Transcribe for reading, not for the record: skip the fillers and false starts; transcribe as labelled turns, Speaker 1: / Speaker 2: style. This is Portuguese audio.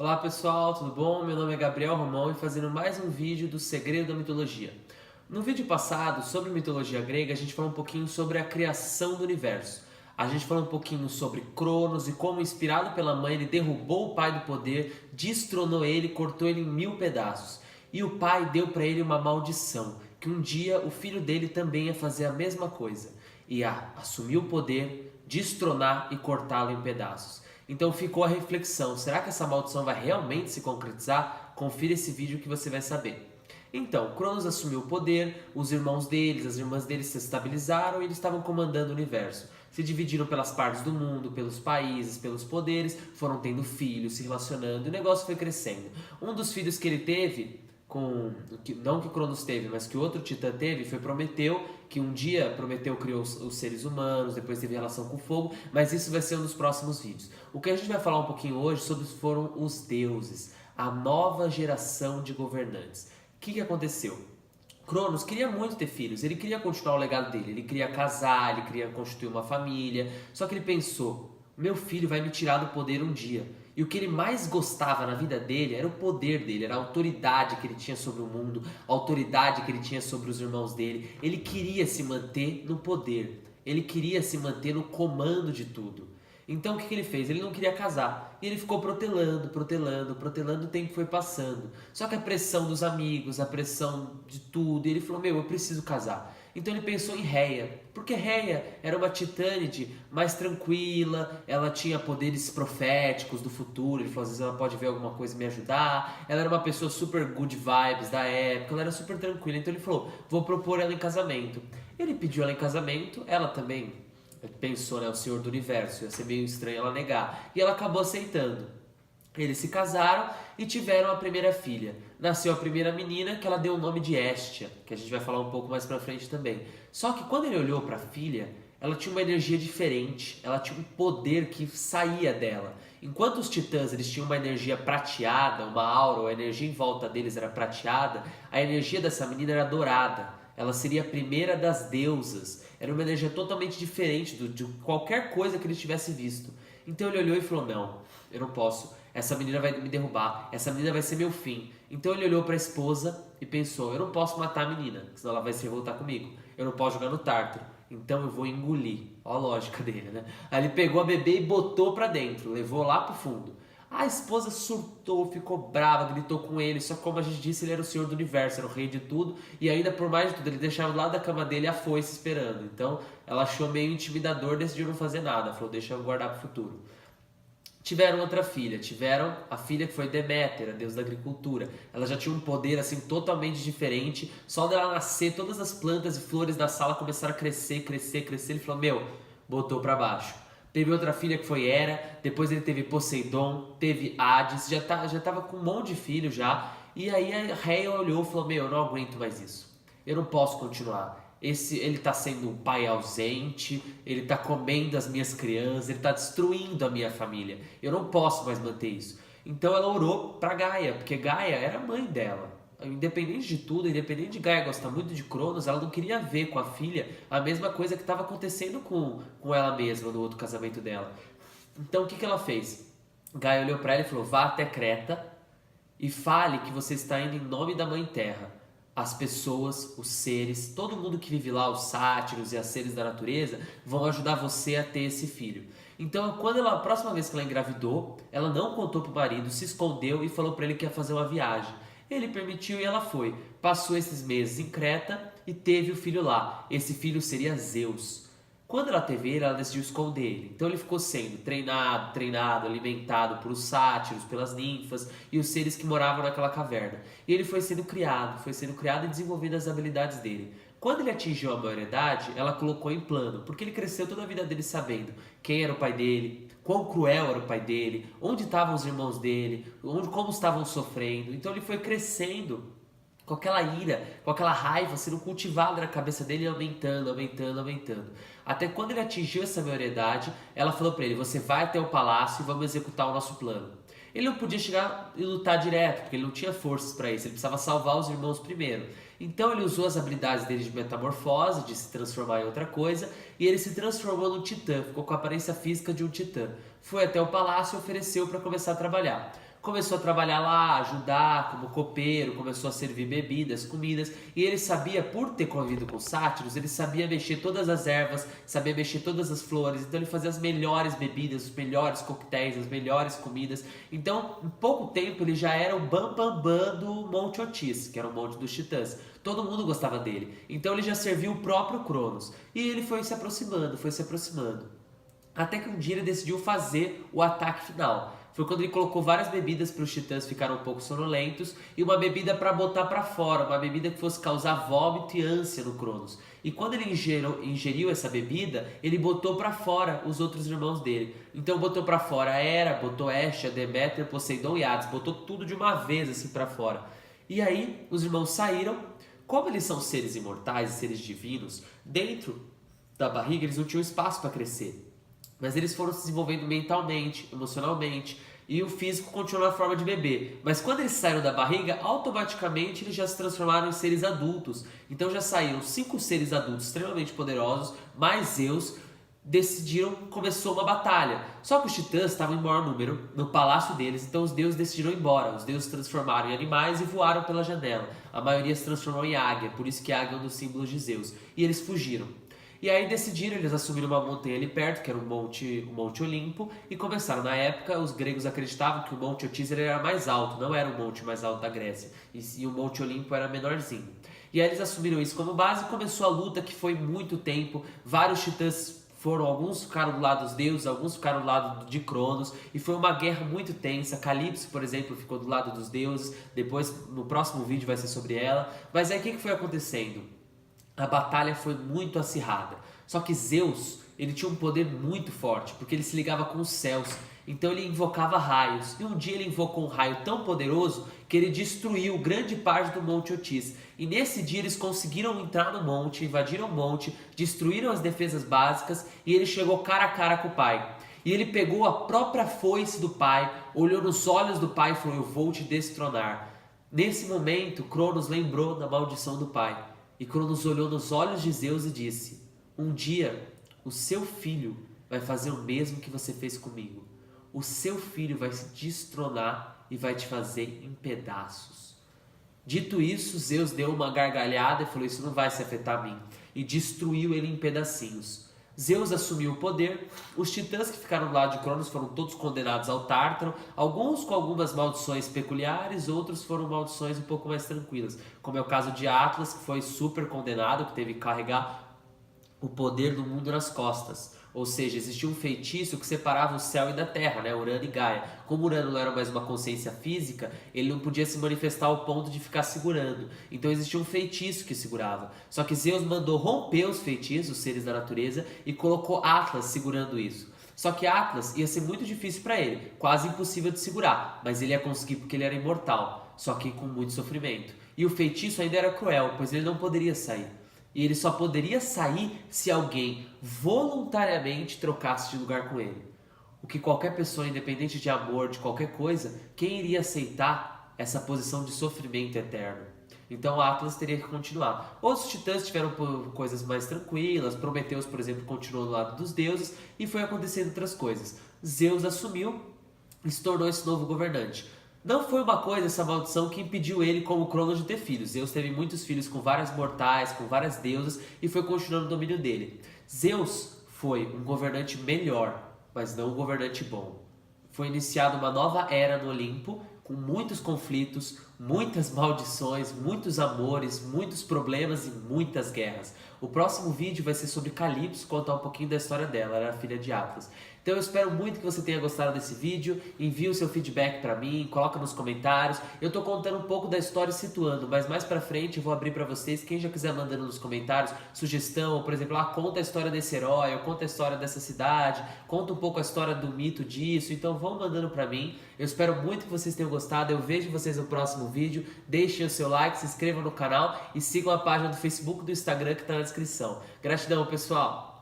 Speaker 1: Olá pessoal, tudo bom? Meu nome é Gabriel Romão e fazendo mais um vídeo do Segredo da Mitologia. No vídeo passado, sobre mitologia grega, a gente falou um pouquinho sobre a criação do universo. A gente falou um pouquinho sobre Cronos e como, inspirado pela mãe, ele derrubou o pai do poder, destronou ele, cortou ele em 1000 pedaços. E o pai deu para ele uma maldição, que um dia o filho dele também ia fazer a mesma coisa. Ia assumir o poder, destronar e cortá-lo em pedaços. Então ficou a reflexão, será que essa maldição vai realmente se concretizar? Confira esse vídeo que você vai saber. Então, Cronos assumiu o poder, os irmãos deles, as irmãs deles se estabilizaram e eles estavam comandando o universo. Se dividiram pelas partes do mundo, pelos países, pelos poderes, foram tendo filhos, se relacionando e o negócio foi crescendo. Um dos filhos que ele teve, não que Cronos teve, mas que outro titã teve, foi Prometeu, que um dia Prometeu criou os seres humanos, depois teve relação com o fogo, mas isso vai ser um dos próximos vídeos. O que a gente vai falar um pouquinho hoje sobre foram os deuses, a nova geração de governantes. O que aconteceu? Cronos queria muito ter filhos, ele queria continuar o legado dele, ele queria casar, ele queria constituir uma família, só que ele pensou, meu filho vai me tirar do poder um dia. E o que ele mais gostava na vida dele era o poder dele, era a autoridade que ele tinha sobre o mundo, a autoridade que ele tinha sobre os irmãos dele. Ele queria se manter no poder, ele queria se manter no comando de tudo. Então o que ele fez? Ele não queria casar. E ele ficou protelando, o tempo foi passando. Só que a pressão dos amigos, a pressão de tudo, e ele falou, eu preciso casar. Então ele pensou em Reia, porque Reia era uma titânide mais tranquila, ela tinha poderes proféticos do futuro, ele falou, às vezes ela pode ver alguma coisa e me ajudar, ela era uma pessoa super good vibes da época, ela era super tranquila, então ele falou, vou propor ela em casamento. Ele pediu ela em casamento, ela também pensou, o Senhor do Universo, ia ser meio estranho ela negar, e ela acabou aceitando. Eles se casaram e tiveram a primeira filha. Nasceu a primeira menina, que ela deu o nome de Hestia, que a gente vai falar um pouco mais pra frente também. Só que quando ele olhou para a filha, ela tinha uma energia diferente, ela tinha um poder que saía dela. Enquanto os titãs eles tinham uma energia prateada, uma aura, a energia em volta deles era prateada, a energia dessa menina era dourada. Ela seria a primeira das deusas. Era uma energia totalmente diferente de qualquer coisa que ele tivesse visto. Então ele olhou e falou, não, eu não posso. Essa menina vai me derrubar, essa menina vai ser meu fim. Então ele olhou para a esposa e pensou, eu não posso matar a menina, senão ela vai se revoltar comigo. Eu não posso jogar no Tártaro, então eu vou engolir. Olha a lógica dele, né? Aí ele pegou a bebê e botou para dentro, levou lá pro fundo. A esposa surtou, ficou brava, gritou com ele, só que como a gente disse, ele era o senhor do universo, era o rei de tudo, e ainda por mais de tudo, ele deixava do lado da cama dele a foice esperando. Então ela achou meio intimidador, decidiu não fazer nada, falou, deixa eu guardar pro futuro. Tiveram outra filha, tiveram a filha que foi Deméter, a deusa da agricultura. Ela já tinha um poder assim totalmente diferente. Só dela nascer, todas as plantas e flores da sala começaram a crescer. Ele falou, botou pra baixo. Teve outra filha que foi Hera, depois ele teve Poseidon, teve Hades, já tava com um monte de filhos já. E aí a Rhea olhou e falou, eu não aguento mais isso. Eu não posso continuar. Ele tá sendo um pai ausente, ele tá comendo as minhas crianças, ele tá destruindo a minha família. Eu não posso mais manter isso. Então ela orou pra Gaia, porque Gaia era a mãe dela. Independente de tudo, independente de Gaia gostar muito de Cronos, ela não queria ver com a filha a mesma coisa que estava acontecendo com ela mesma no outro casamento dela. Então o que ela fez? Gaia olhou para ela e falou, vá até Creta e fale que você está indo em nome da Mãe Terra. As pessoas, os seres, todo mundo que vive lá, os sátiros e as seres da natureza, vão ajudar você a ter esse filho. Então, a próxima vez que ela engravidou, ela não contou pro marido, se escondeu e falou para ele que ia fazer uma viagem. Ele permitiu e ela foi. Passou esses meses em Creta e teve o filho lá. Esse filho seria Zeus. Quando ela teve ele, ela decidiu esconder ele. Então ele ficou sendo treinado, alimentado por os sátiros, pelas ninfas e os seres que moravam naquela caverna. E ele foi sendo criado e desenvolvendo as habilidades dele. Quando ele atingiu a maioridade, ela colocou em plano, porque ele cresceu toda a vida dele sabendo quem era o pai dele, quão cruel era o pai dele, onde estavam os irmãos dele, como estavam sofrendo. Então ele foi crescendo com aquela ira, com aquela raiva sendo cultivada na cabeça dele, aumentando. Até quando ele atingiu essa maioridade, ela falou para ele, você vai até o palácio e vamos executar o nosso plano. Ele não podia chegar e lutar direto, porque ele não tinha forças para isso, ele precisava salvar os irmãos primeiro. Então ele usou as habilidades dele de metamorfose, de se transformar em outra coisa, e ele se transformou num titã, ficou com a aparência física de um titã. foi até o palácio e ofereceu para começar a trabalhar. Começou a trabalhar lá, ajudar como copeiro, começou a servir bebidas, comidas, e ele sabia, por ter convivido com sátiros, ele sabia mexer todas as ervas, sabia mexer todas as flores, então ele fazia as melhores bebidas, os melhores coquetéis, as melhores comidas. Então, em pouco tempo, ele já era o bam do Monte Otis, que era o Monte dos Titãs. Todo mundo gostava dele. Então ele já serviu o próprio Cronos. E ele foi se aproximando, foi se aproximando. Até que um dia ele decidiu fazer o ataque final. Foi quando ele colocou várias bebidas para os titãs ficarem um pouco sonolentos e uma bebida para botar para fora, uma bebida que fosse causar vômito e ânsia no Cronos. E quando ele ingeriu essa bebida, ele botou para fora os outros irmãos dele. Então botou para fora a Hera, botou Hestia, Deméter, Poseidon e Hades, botou tudo de uma vez assim para fora. E aí os irmãos saíram. Como eles são seres imortais, seres divinos, dentro da barriga eles não tinham espaço para crescer. Mas eles foram se desenvolvendo mentalmente, emocionalmente, e o físico continuou na forma de bebê. Mas quando eles saíram da barriga, automaticamente eles já se transformaram em seres adultos. Então já saíram 5 seres adultos extremamente poderosos, mais Zeus, começou uma batalha. Só que os titãs estavam em maior número no palácio deles, então os deuses decidiram ir embora. Os deuses se transformaram em animais e voaram pela janela. A maioria se transformou em águia, por isso que a águia é um dos símbolos de Zeus. E eles fugiram. E aí decidiram, eles assumiram uma montanha ali perto, que era o Monte Olimpo, e começaram. Na época, os gregos acreditavam que o Monte Otis era mais alto, não era o monte mais alto da Grécia, e o Monte Olimpo era menorzinho. E aí eles assumiram isso como base e começou a luta que foi muito tempo. Vários titãs alguns ficaram do lado dos deuses, alguns ficaram do lado de Cronos, e foi uma guerra muito tensa. Calypso, por exemplo, ficou do lado dos deuses, depois no próximo vídeo vai ser sobre ela. Mas aí o que foi acontecendo? A batalha foi muito acirrada. Só que Zeus, ele tinha um poder muito forte, porque ele se ligava com os céus. Então ele invocava raios. E um dia ele invocou um raio tão poderoso que ele destruiu grande parte do Monte Otis. E nesse dia eles conseguiram entrar no monte, invadiram o monte, destruíram as defesas básicas e ele chegou cara a cara com o pai. E ele pegou a própria foice do pai, olhou nos olhos do pai e falou: eu vou te destronar. Nesse momento, Cronos lembrou da maldição do pai. E Cronos olhou nos olhos de Zeus e disse: um dia o seu filho vai fazer o mesmo que você fez comigo. O seu filho vai se destronar e vai te fazer em pedaços. Dito isso, Zeus deu uma gargalhada e falou: isso não vai se afetar a mim. E destruiu ele em pedacinhos. Zeus assumiu o poder. Os titãs que ficaram do lado de Cronos foram todos condenados ao Tártaro, alguns com algumas maldições peculiares, outros foram maldições um pouco mais tranquilas, como é o caso de Atlas, que foi super condenado, que teve que carregar o poder do mundo nas costas. Ou seja, existia um feitiço que separava o céu e da terra, né? Urano e Gaia. Como Urano não era mais uma consciência física, ele não podia se manifestar ao ponto de ficar segurando. Então existia um feitiço que segurava. Só que Zeus mandou romper os feitiços, os seres da natureza, e colocou Atlas segurando isso. Só que Atlas ia ser muito difícil para ele, quase impossível de segurar, mas ele ia conseguir porque ele era imortal, só que com muito sofrimento. E o feitiço ainda era cruel, pois ele não poderia sair. E ele só poderia sair se alguém voluntariamente trocasse de lugar com ele. O que qualquer pessoa, independente de amor, de qualquer coisa, quem iria aceitar essa posição de sofrimento eterno? Então Atlas teria que continuar. Outros titãs tiveram coisas mais tranquilas. Prometeus, por exemplo, continuou do lado dos deuses e foi acontecendo outras coisas. Zeus assumiu e se tornou esse novo governante. Não foi uma coisa, essa maldição, que impediu ele, como Cronos, de ter filhos. Zeus teve muitos filhos com várias mortais, com várias deusas, e foi continuando o domínio dele. Zeus foi um governante melhor, mas não um governante bom. Foi iniciada uma nova era no Olimpo, com muitos conflitos, muitas maldições, muitos amores, muitos problemas e muitas guerras. O próximo vídeo vai ser sobre Calypso, contar um pouquinho da história dela, ela era filha de Atlas. Então eu espero muito que você tenha gostado desse vídeo, envie o seu feedback para mim, coloca nos comentários. Eu tô contando um pouco da história e situando, mas mais pra frente eu vou abrir para vocês, quem já quiser mandando nos comentários sugestão, ou por exemplo, conta a história desse herói, ou conta a história dessa cidade, conta um pouco a história do mito disso, então vão mandando para mim. Eu espero muito que vocês tenham gostado, eu vejo vocês no próximo vídeo, deixem o seu like, se inscrevam no canal e sigam a página do Facebook e do Instagram que está na descrição. Gratidão, pessoal!